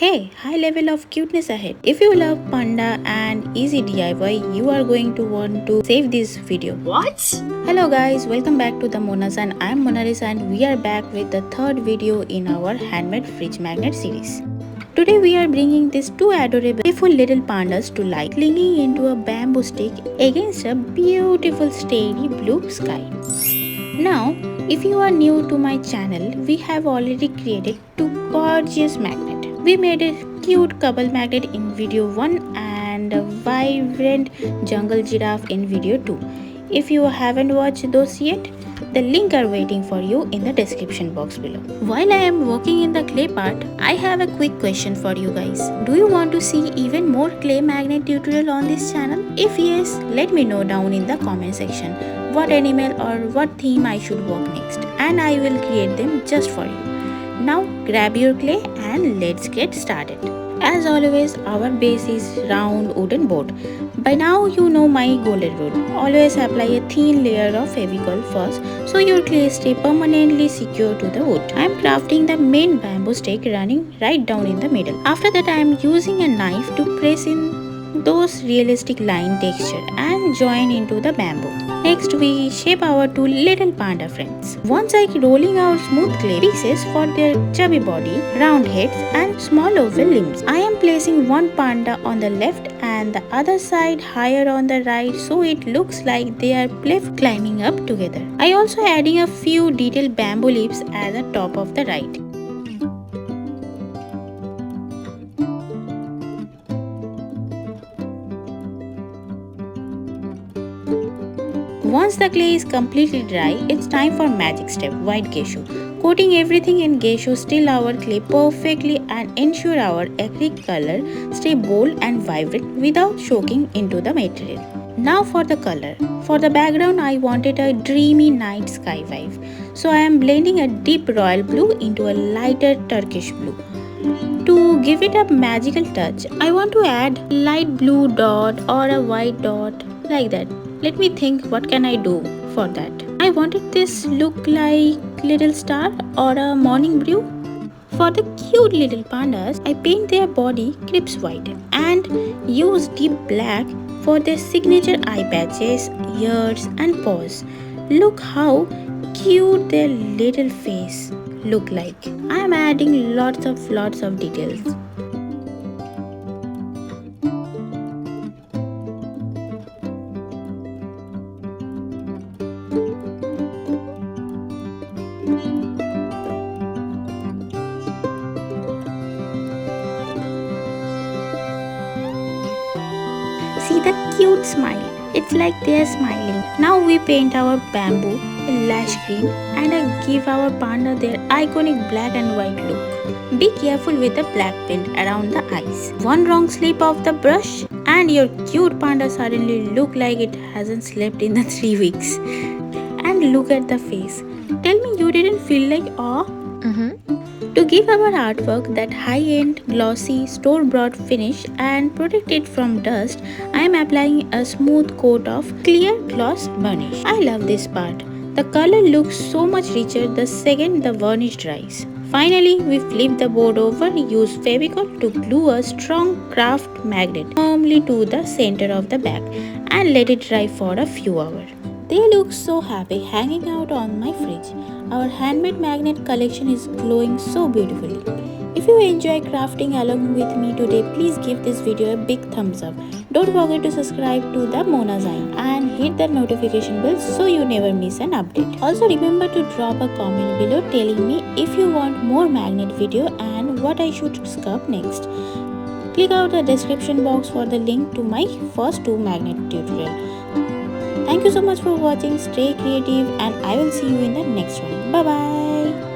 Hey, high level of cuteness ahead. If you love Panda and easy DIY, you are going to want to save this video. What? Hello guys, welcome back to TheMonaZine. I am TheMonaZine and we are back with the third video in our handmade fridge magnet series. Today we are bringing these two adorable playful little pandas to life, clinging into a bamboo stick against a beautiful steady blue sky. Now, if you are new to my channel, we have already created two gorgeous magnets. We made a cute couple magnet in video 1 and a vibrant jungle giraffe in video 2. If you haven't watched those yet, the link are waiting for you in the description box below. While I am working in the clay part, I have a quick question for you guys. Do you want to see even more clay magnet tutorial on this channel? If yes, let me know down in the comment section what animal or what theme I should work next, and I will create them just for you. Now grab your clay and let's get started. As always, our base is round wooden board. By now you know my golden rule. Always apply a thin layer of Fevicol first so your clay stay permanently secure to the wood. I am crafting the main bamboo stake running right down in the middle. After that I am using a knife to press in those realistic line texture and join into the bamboo. Next we shape our two little panda friends. Once I rolling out smooth clay pieces for their chubby body, round heads and small oval limbs. I am placing one panda on the left and the other side higher on the right so it looks like they are climbing up together. I also adding a few detailed bamboo leaves at the top of the right. Once the clay is completely dry, it's time for magic step, white gesso. Coating everything in gesso still our clay perfectly and ensure our acrylic color stay bold and vibrant without soaking into the material. Now for the color. For the background I wanted a dreamy night sky vibe. So I am blending a deep royal blue into a lighter Turkish blue. To give it a magical touch, I want to add light blue dot or a white dot like that. Let me think what can I do for that. I wanted this look like little star or a morning brew. For the cute little pandas, I paint their body crisp white and use deep black for their signature eye patches, ears and paws. Look how cute their little face look like. I am adding lots of details. See the cute smile. It's like they're smiling. Now we paint our bamboo a lush green and give our panda their iconic black and white look. Be careful with the black paint around the eyes. One wrong slip of the brush and your cute panda suddenly look like it hasn't slept in the 3 weeks. And look at the face. Tell me you didn't feel like awe? To give our artwork that high-end, glossy, store-bought finish and protect it from dust, I am applying a smooth coat of clear gloss varnish. I love this part. The color looks so much richer the second the varnish dries. Finally, we flip the board over, use Fevicol to glue a strong craft magnet firmly to the center of the back and let it dry for a few hours. They look so happy hanging out on my fridge. Our handmade magnet collection is glowing so beautifully. If you enjoy crafting along with me today, please give this video a big thumbs up. Don't forget to subscribe to TheMonaZine and hit the notification bell so you never miss an update. Also remember to drop a comment below telling me if you want more magnet video and what I should sculpt next. Click out the description box for the link to my first 2 magnet tutorial. Thank you so much for watching. Stay creative and I will see you in the next one. Bye bye.